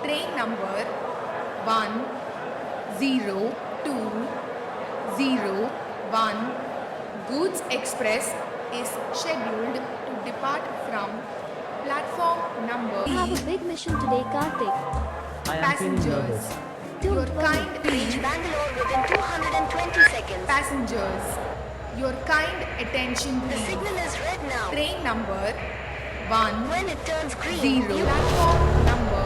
Train number 10201 Goods Express is scheduled to depart from platform number You have a big mission today, Karthik. I am feeling Passengers, nervous. your Don't worry. kind Reach Bangalore within 220 seconds. passengers, your kind attention The please. signal is red now. Train number 1 When it turns green, 0 you platform number